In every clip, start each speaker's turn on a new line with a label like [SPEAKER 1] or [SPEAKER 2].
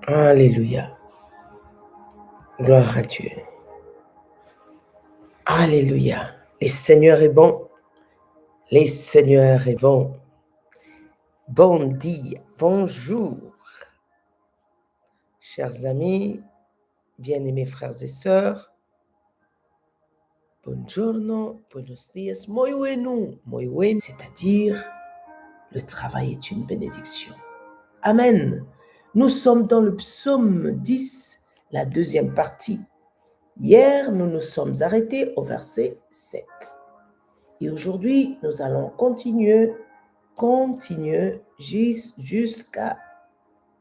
[SPEAKER 1] Alléluia. Gloire à Dieu. Alléluia. Le Seigneur est bon. Le Seigneur est bon. Bon dia, bonjour. Chers amis, bien-aimés frères et sœurs, buongiorno, buenos dias, muy bueno, c'est-à-dire le travail est une bénédiction. Amen. Nous sommes dans le psaume 10, la deuxième partie. Hier, nous nous sommes arrêtés au verset 7. Et aujourd'hui, nous allons continuer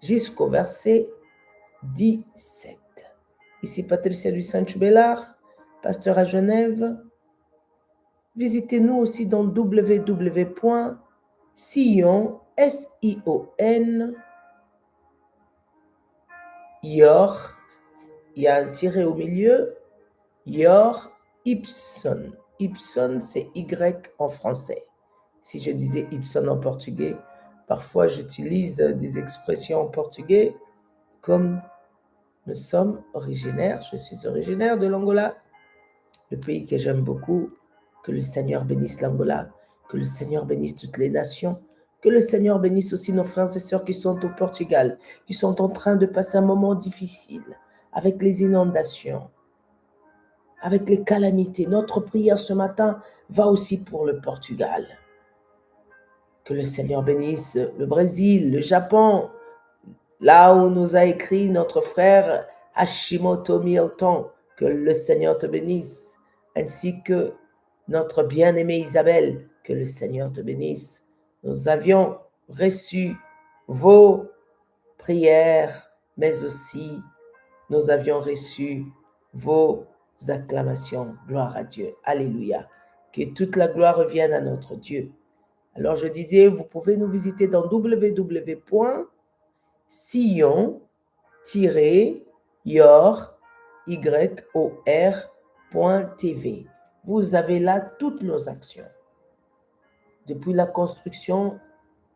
[SPEAKER 1] jusqu'au verset 17. Ici Patricia du Saint-Chubellard, pasteur à Genève. Visitez-nous aussi dans www.sion, your, il y a un tiret au milieu, your Ibson. Ibson, c'est Y en français. Si je disais Ibson en portugais, parfois j'utilise des expressions en portugais comme je suis originaire de l'Angola, le pays que j'aime beaucoup. Que le Seigneur bénisse l'Angola, que le Seigneur bénisse toutes les nations, que le Seigneur bénisse aussi nos frères et sœurs qui sont au Portugal, qui sont en train de passer un moment difficile avec les inondations, avec les calamités. Notre prière ce matin va aussi pour le Portugal. Que le Seigneur bénisse le Brésil, le Japon, là où nous a écrit notre frère Hashimoto Milton, que le Seigneur te bénisse, ainsi que notre bien-aimée Isabelle, que le Seigneur te bénisse. Nous avions reçu vos prières, mais aussi nous avions reçu vos acclamations. Gloire à Dieu. Alléluia. Que toute la gloire revienne à notre Dieu. Alors je disais, vous pouvez nous visiter dans www.sion-your.tv. Vous avez là toutes nos actions. Depuis la construction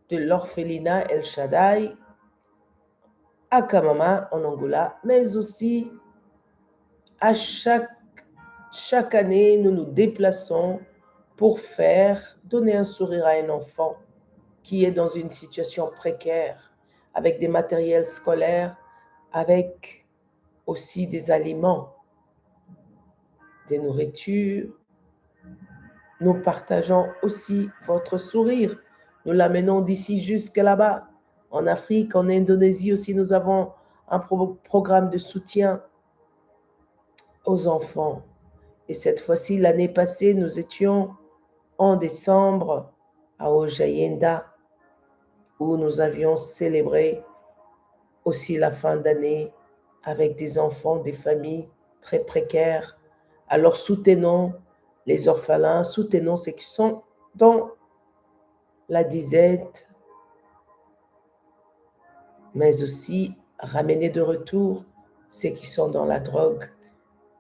[SPEAKER 1] de l'orphelinat El Shaddai à Kamama en Angola, mais aussi à chaque année, nous nous déplaçons pour donner un sourire à un enfant qui est dans une situation précaire, avec des matériels scolaires, avec aussi des aliments, des nourritures. Nous partageons aussi votre sourire. Nous l'amenons d'ici jusque là-bas. En Afrique, en Indonésie aussi, nous avons un programme de soutien aux enfants. Et cette fois-ci, l'année passée, nous étions en décembre à Ojayenda, où nous avions célébré aussi la fin d'année avec des enfants, des familles très précaires. Alors soutenons les orphelins, soutenons ceux qui sont dans la disette, mais aussi ramenez de retour ceux qui sont dans la drogue.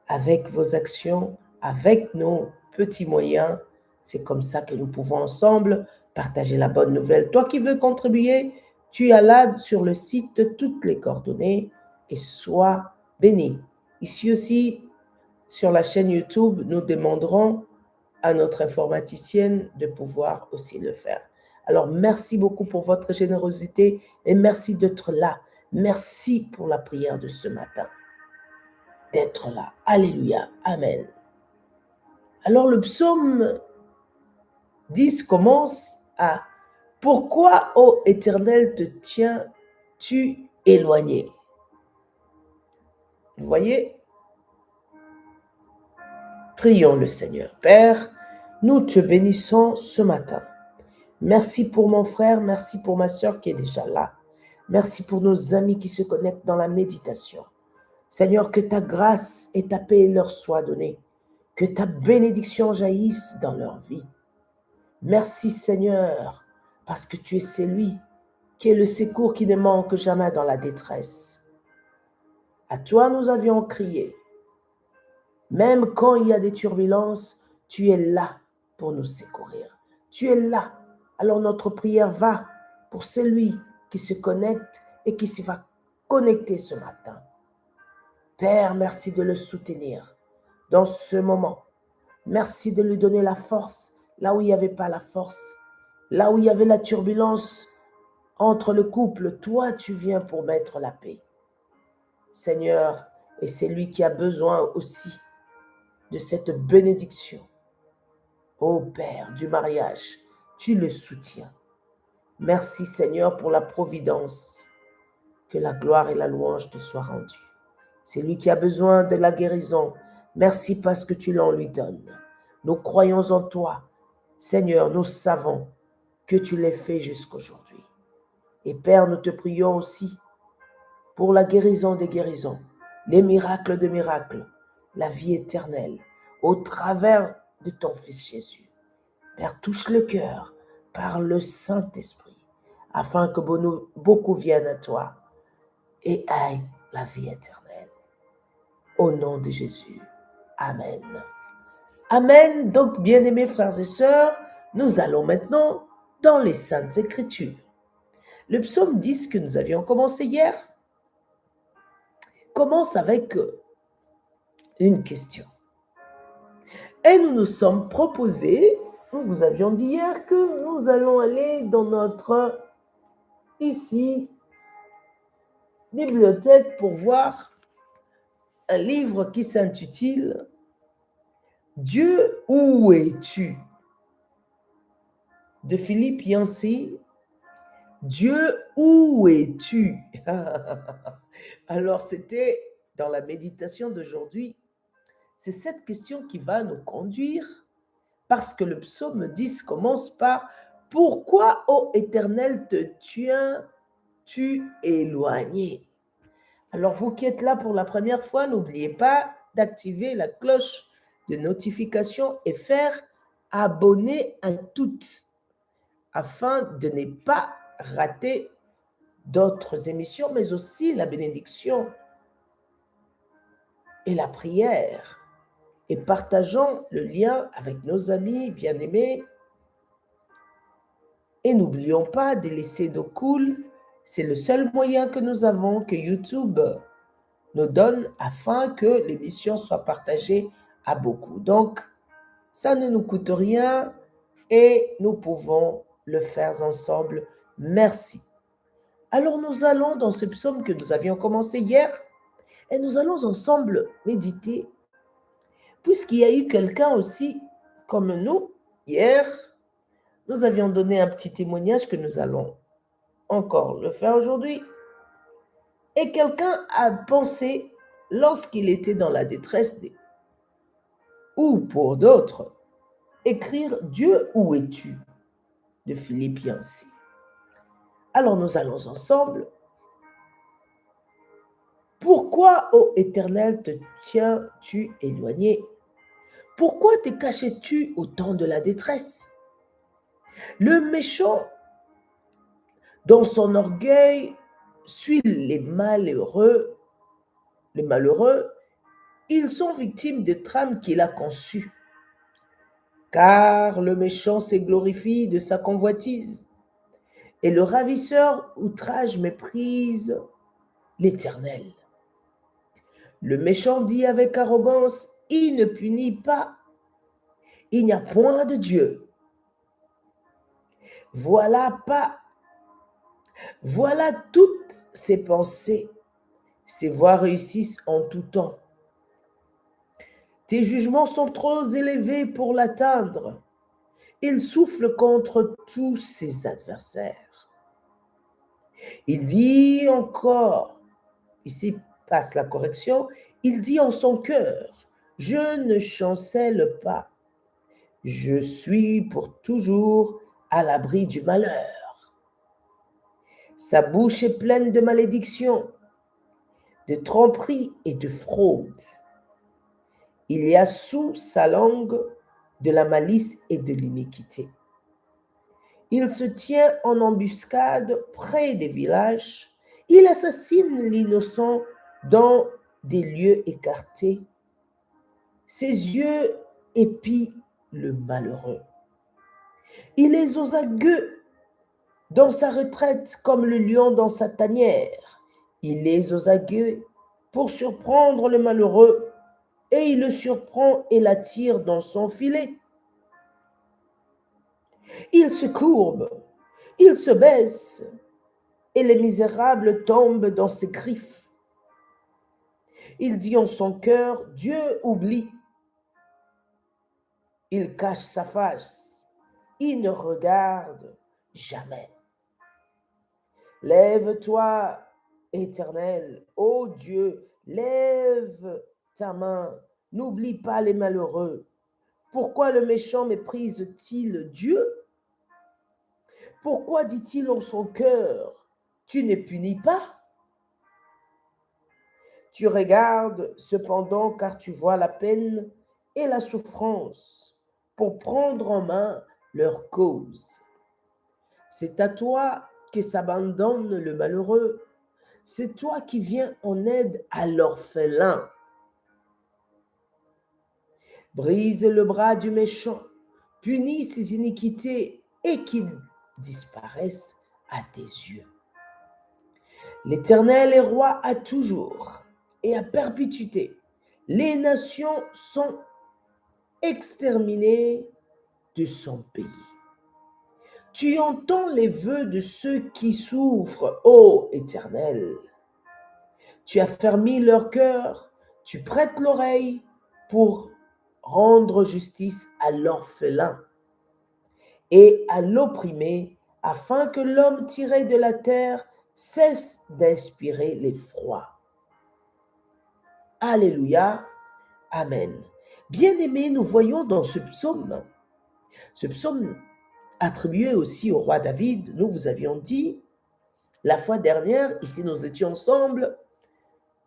[SPEAKER 1] Avec vos actions, avec nos petits moyens, c'est comme ça que nous pouvons ensemble partager la bonne nouvelle. Toi qui veux contribuer, tu as là sur le site toutes les coordonnées et sois béni. Ici aussi, sur la chaîne YouTube, nous demanderons à notre informaticienne de pouvoir aussi le faire. Alors, merci beaucoup pour votre générosité et merci d'être là. Merci pour la prière de ce matin. D'être là. Alléluia. Amen. Alors, le psaume 10 commence à « Pourquoi, ô Éternel, te tiens-tu éloigné ?» Vous voyez? Prions le Seigneur. Père, nous te bénissons ce matin. Merci pour mon frère, merci pour ma sœur qui est déjà là. Merci pour nos amis qui se connectent dans la méditation. Seigneur, que ta grâce et ta paix leur soient données. Que ta bénédiction jaillisse dans leur vie. Merci Seigneur, parce que tu es celui qui est le secours qui ne manque jamais dans la détresse. À toi nous avions crié. Même quand il y a des turbulences, tu es là pour nous secourir. Tu es là. Alors notre prière va pour celui qui se connecte et qui va connecté ce matin. Père, merci de le soutenir dans ce moment. Merci de lui donner la force là où il n'y avait pas la force, là où il y avait la turbulence entre le couple. Toi, tu viens pour mettre la paix. Seigneur, et c'est lui qui a besoin aussi de cette bénédiction. Ô Père du mariage, tu le soutiens. Merci Seigneur pour la providence. Que la gloire et la louange te soient rendues. C'est lui qui a besoin de la guérison. Merci parce que tu l'en lui donnes. Nous croyons en toi. Seigneur, nous savons que tu l'as fait jusqu'aujourd'hui. Et Père, nous te prions aussi pour la guérison des guérisons, les miracles de miracles, la vie éternelle, au travers de ton Fils Jésus. Père, touche le cœur par le Saint-Esprit, afin que beaucoup viennent à toi et aient la vie éternelle. Au nom de Jésus. Amen. Amen. Donc, bien-aimés frères et sœurs, nous allons maintenant dans les Saintes Écritures. Le psaume 10 que nous avions commencé hier commence avec une question. Et nous nous sommes proposés, nous vous avions dit hier que nous allons aller dans notre, ici, bibliothèque pour voir un livre qui s'intitule « Dieu, où es-tu » de Philippe Yancey. Dieu, où es-tu? Alors, c'était dans la méditation d'aujourd'hui. C'est cette question qui va nous conduire, parce que le psaume 10 commence par « Pourquoi, ô Éternel, te tiens-tu éloigné ?» Alors, vous qui êtes là pour la première fois, n'oubliez pas d'activer la cloche de notification et faire « Abonner à toutes » afin de ne pas rater d'autres émissions, mais aussi la bénédiction et la prière. Et partageons le lien avec nos amis bien-aimés. Et n'oublions pas de laisser nos cool. C'est le seul moyen que nous avons, que YouTube nous donne, afin que l'émission soit partagée à beaucoup. Donc, ça ne nous coûte rien et nous pouvons le faire ensemble. Merci. Alors, nous allons dans ce psaume que nous avions commencé hier et nous allons ensemble méditer, puisqu'il y a eu quelqu'un aussi comme nous hier. Nous avions donné un petit témoignage que nous allons encore le faire aujourd'hui. Et quelqu'un a pensé, lorsqu'il était dans la détresse, ou pour d'autres, écrire « Dieu, où es-tu » de Philippe Yancey. Alors nous allons ensemble. Pourquoi, ô Éternel, te tiens-tu éloigné? Pourquoi te cachais-tu au temps de la détresse? Le méchant, dans son orgueil, suit les malheureux. Ils sont victimes de trames qu'il a conçues. Car le méchant se glorifie de sa convoitise, et le ravisseur outrage méprise l'Éternel. Le méchant dit avec arrogance, il ne punit pas, il n'y a point de Dieu. Voilà toutes ses pensées, ses voies réussissent en tout temps. Tes jugements sont trop élevés pour l'atteindre. Il souffle contre tous ses adversaires. Il dit encore, ici passe la correction, il dit en son cœur, je ne chancelle pas, je suis pour toujours à l'abri du malheur. Sa bouche est pleine de malédictions, de tromperies et de fraude. Il y a sous sa langue de la malice et de l'iniquité. Il se tient en embuscade près des villages. Il assassine l'innocent dans des lieux écartés. Ses yeux épient le malheureux. Il est aux aguets dans sa retraite comme le lion dans sa tanière. Il est aux aguets pour surprendre le malheureux, et il le surprend et l'attire dans son filet. Il se courbe, il se baisse, et les misérables tombent dans ses griffes. Il dit en son cœur, Dieu oublie. Il cache sa face, il ne regarde jamais. Lève-toi, Éternel, ô Dieu, lève ta main, n'oublie pas les malheureux. Pourquoi le méchant méprise-t-il Dieu? Pourquoi dit-il en son cœur, tu ne punis pas? Tu regardes cependant car tu vois la peine et la souffrance pour prendre en main leur cause. C'est à toi que s'abandonne le malheureux. C'est toi qui viens en aide à l'orphelin. Brise le bras du méchant, punis ses iniquités et qu'il disparaisse à tes yeux. L'Éternel est roi à toujours et à perpétuité. Les nations sont exterminées de son pays. Tu entends les vœux de ceux qui souffrent, ô Éternel. Tu as fermé leur cœur, tu prêtes l'oreille pour rendre justice à l'orphelin et à l'opprimé, afin que l'homme tiré de la terre cesse d'inspirer l'effroi. Alléluia, amen. Bien-aimés, nous voyons dans ce psaume attribué aussi au roi David, nous vous avions dit, la fois dernière, ici nous étions ensemble,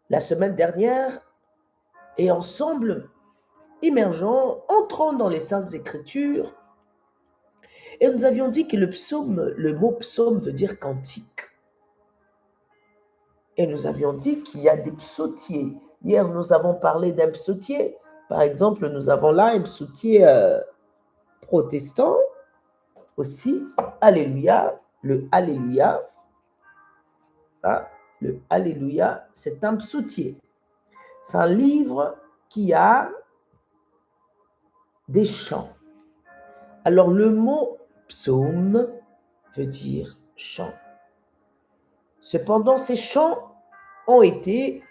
[SPEAKER 1] la semaine dernière, et ensemble, immergeant, entrant dans les Saintes Écritures, et nous avions dit que le mot psaume veut dire cantique. Et nous avions dit qu'il y a des psautiers. Hier, nous avons parlé d'un psautier. Par exemple, nous avons là un psautier protestant aussi. Alléluia, le Alléluia. Ah, le Alléluia, c'est un psautier. C'est un livre qui a des chants. Alors, le mot psaume veut dire chant. Cependant, ces chants ont été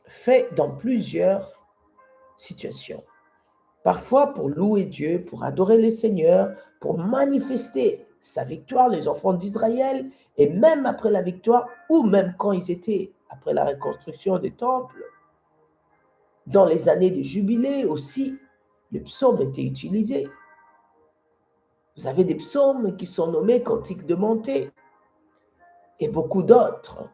[SPEAKER 1] faits dans plusieurs situations. Parfois pour louer Dieu, pour adorer le Seigneur, pour manifester sa victoire, les enfants d'Israël, et même après la victoire, ou même quand ils étaient après la reconstruction des temples, dans les années de jubilé aussi, les psaumes étaient utilisés. Vous avez des psaumes qui sont nommés cantiques de montée, et beaucoup d'autres.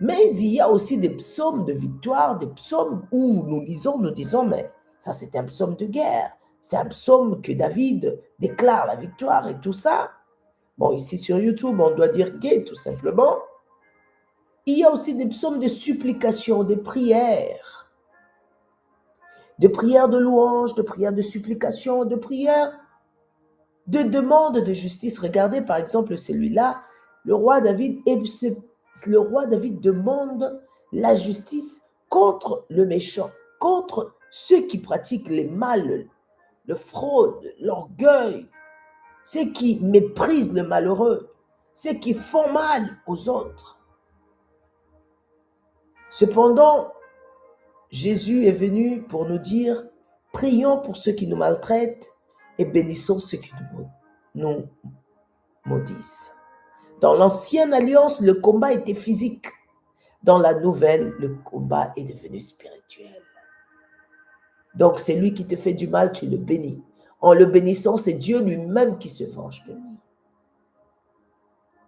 [SPEAKER 1] Mais il y a aussi des psaumes de victoire, des psaumes où nous lisons, nous disons, mais ça c'est un psaume de guerre, c'est un psaume que David déclare la victoire et tout ça. Bon, ici sur YouTube, on doit dire gai tout simplement. Il y a aussi des psaumes de supplication, de prières de louange, de prières de supplication, de prières de demande de justice. Regardez par exemple celui-là, le roi David demande la justice contre le méchant, contre ceux qui pratiquent les mal, le fraude, l'orgueil, ceux qui méprisent le malheureux, ceux qui font mal aux autres. Cependant, Jésus est venu pour nous dire, prions pour ceux qui nous maltraitent et bénissons ceux qui nous maudissent. Dans l'ancienne alliance, le combat était physique. Dans la nouvelle, le combat est devenu spirituel. Donc, c'est lui qui te fait du mal, tu le bénis. En le bénissant, c'est Dieu lui-même qui se venge de lui.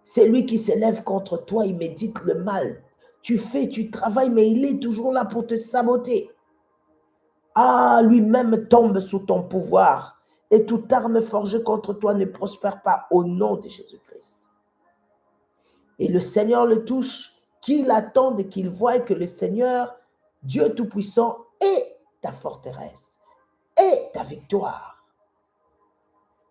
[SPEAKER 1] C'est lui qui s'élève contre toi, il médite le mal. Tu fais, tu travailles, mais il est toujours là pour te saboter. Ah, lui-même tombe sous ton pouvoir et toute arme forgée contre toi ne prospère pas au nom de Jésus-Christ. Et le Seigneur le touche, qu'il attende et qu'il voie que le Seigneur, Dieu Tout-Puissant, est ta forteresse, est ta victoire.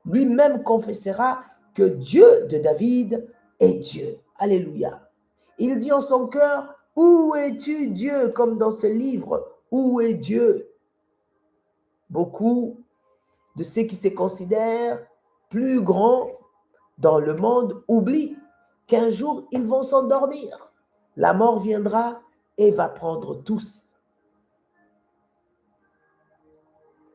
[SPEAKER 1] Lui-même confessera que Dieu de David est Dieu. Alléluia. Il dit en son cœur, où es-tu Dieu? Comme dans ce livre, où est Dieu? Beaucoup de ceux qui se considèrent plus grands dans le monde oublient qu'un jour ils vont s'endormir. La mort viendra et va prendre tous.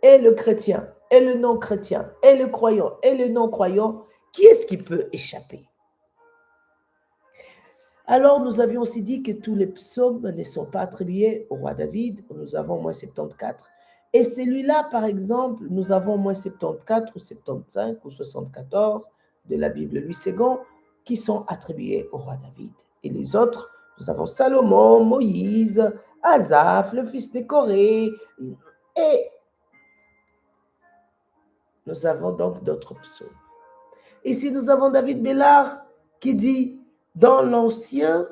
[SPEAKER 1] Et le chrétien, et le non-chrétien, et le croyant, et le non-croyant, qui est-ce qui peut échapper? Alors, nous avions aussi dit que tous les psaumes ne sont pas attribués au roi David. Nous avons au moins 74. Et celui-là, par exemple, nous avons au moins 74 ou 75 ou 74 de la Bible Louis II qui sont attribués au roi David. Et les autres, nous avons Salomon, Moïse, Asaph, le fils de Corée. Et nous avons donc d'autres psaumes. Ici, nous avons David Bellard qui dit, dans l'ancien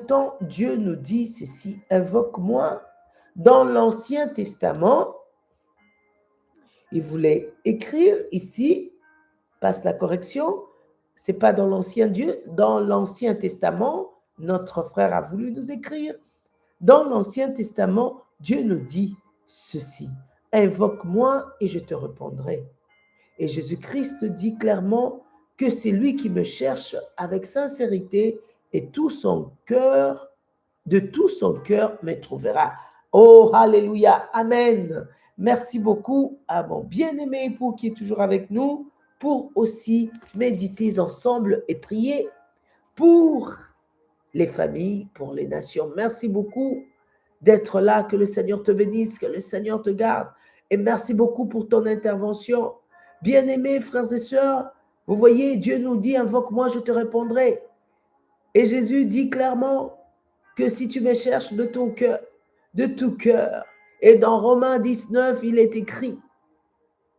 [SPEAKER 1] temps, Dieu nous dit ceci, invoque-moi. Dans l'Ancien Testament, il voulait écrire ici, passe la correction, c'est pas dans l'Ancien Dieu, dans l'Ancien Testament, notre frère a voulu nous écrire. Dans l'Ancien Testament, Dieu nous dit ceci, invoque-moi et je te répondrai. Et Jésus-Christ dit clairement que c'est lui qui me cherche avec sincérité et tout son cœur, de tout son cœur me trouvera. Oh, alléluia, amen. Merci beaucoup à mon bien-aimé époux qui est toujours avec nous pour aussi méditer ensemble et prier pour les familles, pour les nations. Merci beaucoup d'être là, que le Seigneur te bénisse, que le Seigneur te garde. Et merci beaucoup pour ton intervention. Bien-aimés frères et sœurs, vous voyez, Dieu nous dit, invoque-moi, je te répondrai. Et Jésus dit clairement que si tu me cherches de ton cœur, de tout cœur, et dans Romains 19, il est écrit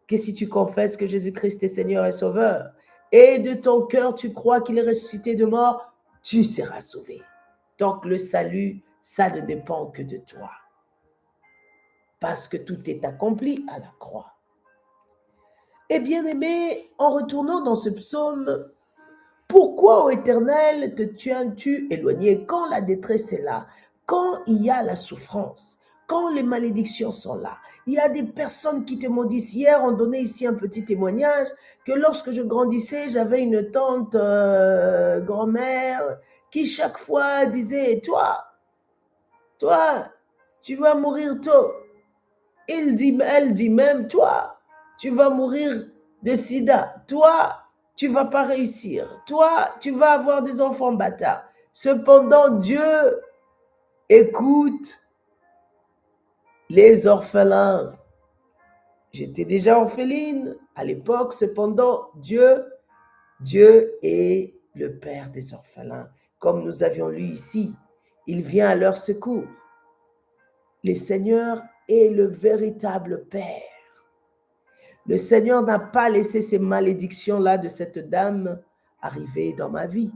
[SPEAKER 1] que si tu confesses que Jésus-Christ est Seigneur et Sauveur, et de ton cœur tu crois qu'il est ressuscité de mort, tu seras sauvé. Donc le salut, ça ne dépend que de toi. Parce que tout est accompli à la croix. Et bien aimé, en retournant dans ce psaume, pourquoi, ô Éternel, te tiens-tu éloigné quand la détresse est là, quand il y a la souffrance, quand les malédictions sont là? Il y a des personnes qui te maudissent. Hier, on donnait ici un petit témoignage que lorsque je grandissais, j'avais une tante grand-mère qui chaque fois disait, toi, tu vas mourir tôt. Elle dit même, toi, tu vas mourir de sida. Toi, tu vas pas réussir. Toi, tu vas avoir des enfants bâtards. Cependant, Dieu écoute les orphelins. J'étais déjà orpheline à l'époque. Cependant, Dieu est le Père des orphelins. Comme nous avions lu ici, il vient à leur secours. Le Seigneur est le véritable Père. Le Seigneur n'a pas laissé ces malédictions-là de cette dame arriver dans ma vie.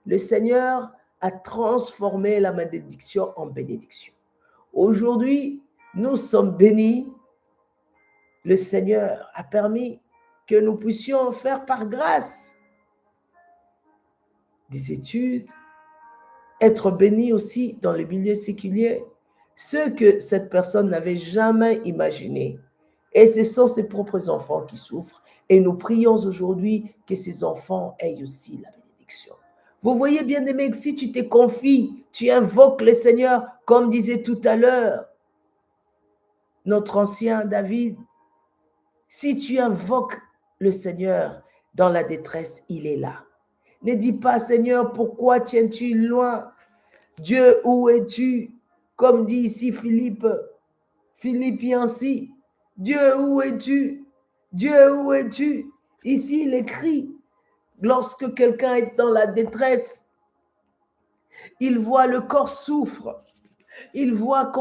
[SPEAKER 1] Le Seigneur a transformé la malédiction en bénédiction. Aujourd'hui, nous sommes bénis. Le Seigneur a permis que nous puissions faire par grâce des études, être bénis aussi dans le milieu séculier, ce que cette personne n'avait jamais imaginé. Et ce sont ses propres enfants qui souffrent. Et nous prions aujourd'hui que ces enfants aient aussi la bénédiction. Vous voyez, bien aimé, que si tu te confies, tu invoques le Seigneur, comme disait tout à l'heure notre ancien David, si tu invoques le Seigneur dans la détresse, il est là. Ne dis pas, Seigneur, pourquoi tiens-tu loin? Dieu, où es-tu? Comme dit ici Philippiens 6. Dieu, où es-tu? Dieu, où es-tu? Ici, il écrit, lorsque quelqu'un est dans la détresse, il voit le corps souffre. Il voit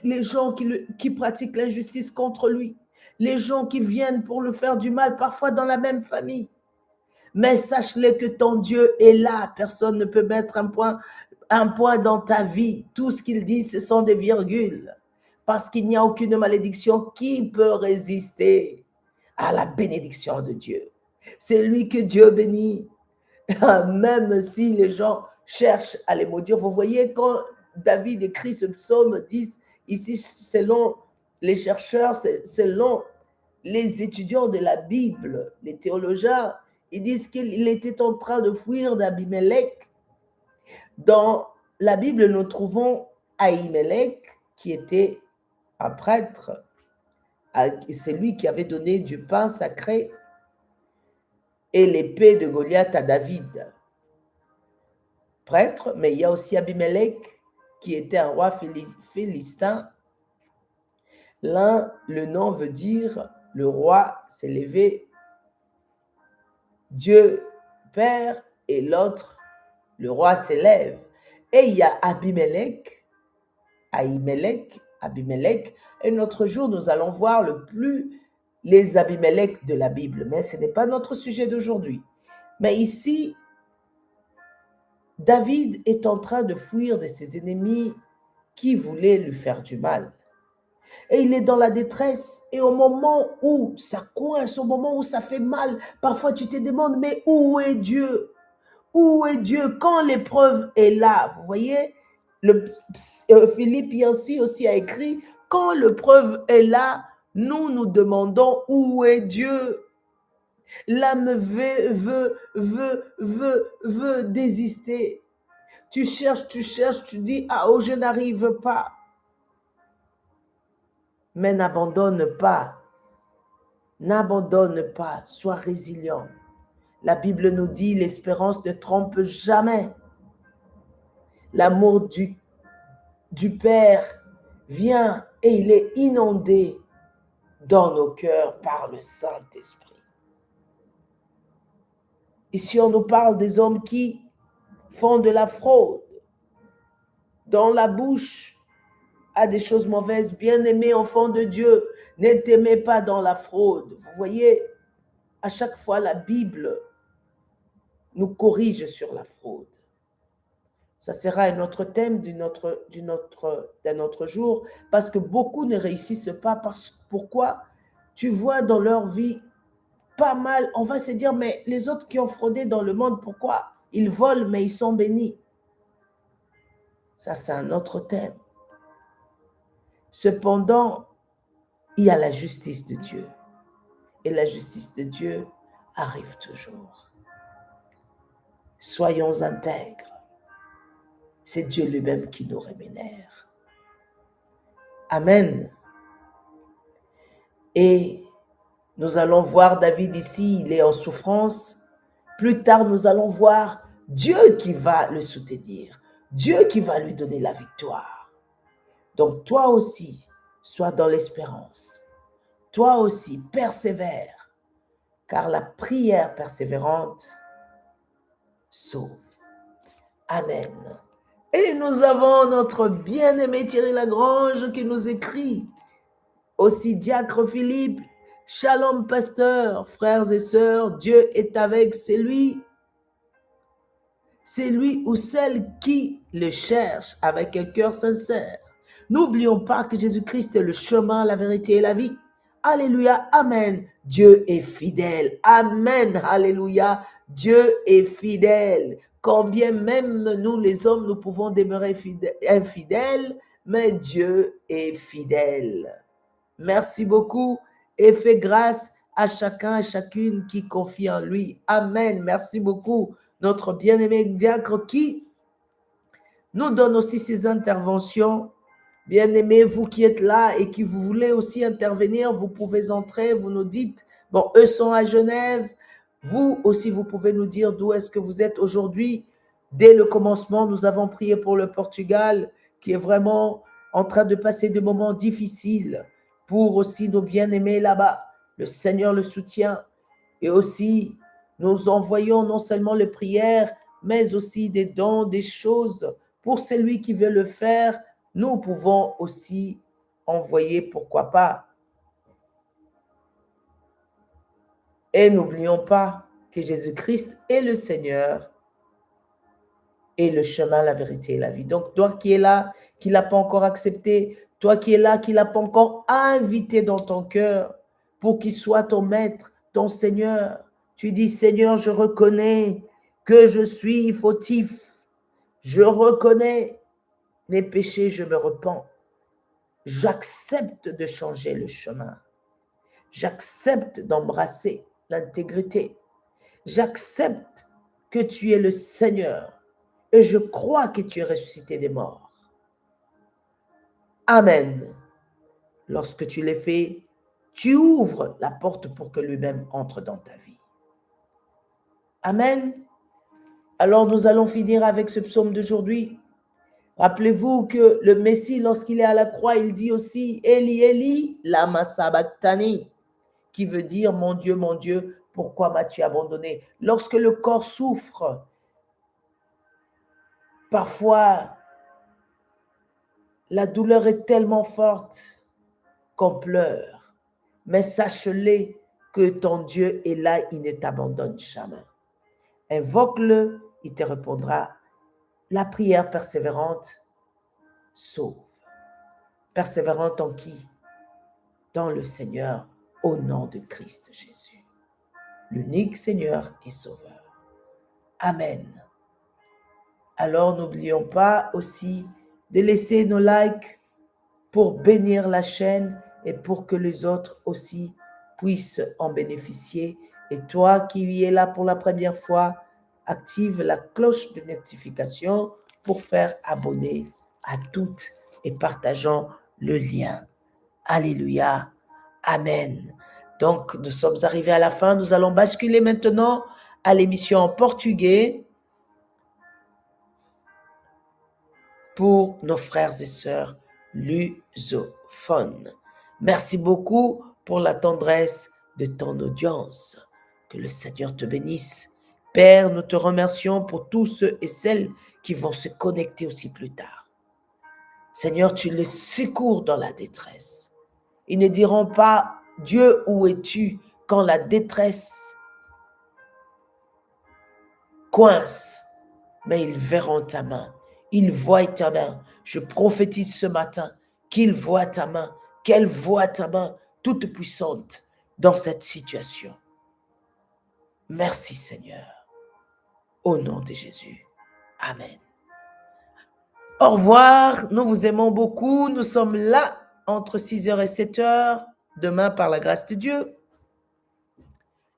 [SPEAKER 1] les gens qui pratiquent l'injustice contre lui, les gens qui viennent pour le faire du mal, parfois dans la même famille. Mais sache-le que ton Dieu est là. Personne ne peut mettre un point dans ta vie. Tout ce qu'il dit, ce sont des virgules. Parce qu'il n'y a aucune malédiction qui peut résister à la bénédiction de Dieu. C'est lui que Dieu bénit. même si les gens cherchent à les maudire. Vous voyez, quand David écrit ce psaume 10, ici, selon les chercheurs, selon les étudiants de la Bible, les théologiens, ils disent qu'il était en train de fuir d'Abimelech. Dans la Bible, nous trouvons Ahimelech, qui était un prêtre. C'est lui qui avait donné du pain sacré et l'épée de Goliath à David, prêtre. Mais il y a aussi Abimelech, qui était un roi philistin. L'un, le nom veut dire le roi s'est levé, Dieu Père, et l'autre, le roi s'élève. Et il y a Abimelech, Abimelech. Et notre jour, nous allons voir les Abimelech de la Bible. Mais ce n'est pas notre sujet d'aujourd'hui. Mais ici, David est en train de fuir de ses ennemis qui voulaient lui faire du mal. Et il est dans la détresse. Et au moment où ça coince, au moment où ça fait mal, parfois tu te demandes, mais où est Dieu? Où est Dieu quand l'épreuve est là? Vous voyez, Philippe Yancey aussi a écrit, quand l'épreuve est là, nous nous demandons où est Dieu? L'âme veut désister. Tu cherches, tu dis, ah, oh, je n'arrive pas. Mais n'abandonne pas, sois résilient. La Bible nous dit, l'espérance ne trompe jamais. L'amour du Père vient et il est inondé dans nos cœurs par le Saint-Esprit. Ici, on nous parle des hommes qui font de la fraude, dont la bouche a des choses mauvaises. Bien-aimés enfants de Dieu, ne t'aimez pas dans la fraude. Vous voyez, à chaque fois, la Bible nous corrige sur la fraude. Ça sera un autre thème d'un autre jour, parce que beaucoup ne réussissent pas. Pourquoi? Tu vois dans leur vie pas mal, on va se dire, mais les autres qui ont fraudé dans le monde, pourquoi? Ils volent, mais ils sont bénis. Ça, c'est un autre thème. Cependant, il y a la justice de Dieu. Et la justice de Dieu arrive toujours. Soyons intègres. C'est Dieu lui-même qui nous rémunère. Amen. Et nous allons voir David ici, il est en souffrance. Plus tard, nous allons voir Dieu qui va le soutenir. Dieu qui va lui donner la victoire. Donc toi aussi, sois dans l'espérance. Toi aussi, persévère. Car la prière persévérante sauve. Amen. Et nous avons notre bien-aimé Thierry Lagrange qui nous écrit. Aussi diacre Philippe, shalom pasteur, frères et sœurs, Dieu est avec celui ou celle qui le cherche avec un cœur sincère. N'oublions pas que Jésus-Christ est le chemin, la vérité et la vie. Alléluia, amen. Dieu est fidèle. Amen, alléluia. Dieu est fidèle. Quand bien même nous, les hommes, nous pouvons demeurer infidèles, mais Dieu est fidèle. Merci beaucoup et fais grâce à chacun et chacune qui confie en lui. Amen. Merci beaucoup, notre bien-aimé diacre qui nous donne aussi ses interventions. Bien-aimés, vous qui êtes là et qui vous voulez aussi intervenir, vous pouvez entrer, vous nous dites, bon, eux sont à Genève, vous aussi, vous pouvez nous dire d'où est-ce que vous êtes aujourd'hui. Dès le commencement, nous avons prié pour le Portugal, qui est vraiment en train de passer des moments difficiles, pour aussi nos bien-aimés là-bas. Le Seigneur le soutient et aussi nous envoyons non seulement les prières, mais aussi des dons, des choses pour celui qui veut le faire. Nous pouvons aussi envoyer, pourquoi pas. Et n'oublions pas que Jésus-Christ est le Seigneur et le chemin, la vérité et la vie. Donc, toi qui es là, qui ne l'as pas encore accepté, toi qui es là, qui ne l'as pas encore invité dans ton cœur pour qu'il soit ton maître, ton Seigneur, tu dis, Seigneur, je reconnais que je suis fautif. Je reconnais mes péchés, je me repens. J'accepte de changer le chemin. J'accepte d'embrasser l'intégrité. J'accepte que tu es le Seigneur et je crois que tu es ressuscité des morts. Amen. Lorsque tu l'as fait, tu ouvres la porte pour que lui-même entre dans ta vie. Amen. Alors nous allons finir avec ce psaume d'aujourd'hui. Rappelez-vous que le Messie, lorsqu'il est à la croix, il dit aussi « Eli, Eli, lama sabachthani » qui veut dire « Mon Dieu, pourquoi m'as-tu abandonné ?» Lorsque le corps souffre, parfois, la douleur est tellement forte qu'on pleure. Mais sache-le que ton Dieu est là, il ne t'abandonne jamais. Invoque-le, il te répondra. La prière persévérante sauve. Persévérante en qui? Dans le Seigneur, au nom de Christ Jésus, l'unique Seigneur et Sauveur. Amen. Alors n'oublions pas aussi de laisser nos likes pour bénir la chaîne et pour que les autres aussi puissent en bénéficier. Et toi qui y es là pour la première fois, active la cloche de notification pour faire abonner à toutes et partageons le lien. Alléluia. Amen. Donc, nous sommes arrivés à la fin. Nous allons basculer maintenant à l'émission en portugais pour nos frères et sœurs lusophones. Merci beaucoup pour la tendresse de ton audience. Que le Seigneur te bénisse. Père, nous te remercions pour tous ceux et celles qui vont se connecter aussi plus tard. Seigneur, tu les secours dans la détresse. Ils ne diront pas « Dieu, où es-tu » quand la détresse coince, mais ils verront ta main. Ils voient ta main. Je prophétise ce matin qu'ils voient ta main, qu'elle voit ta main toute puissante dans cette situation. Merci Seigneur. Au nom de Jésus. Amen. Au revoir. Nous vous aimons beaucoup. Nous sommes là entre 6h et 7h. Demain, par la grâce de Dieu.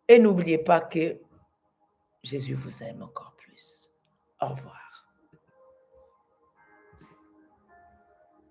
[SPEAKER 1] Et n'oubliez pas que Jésus vous aime encore plus. Au revoir.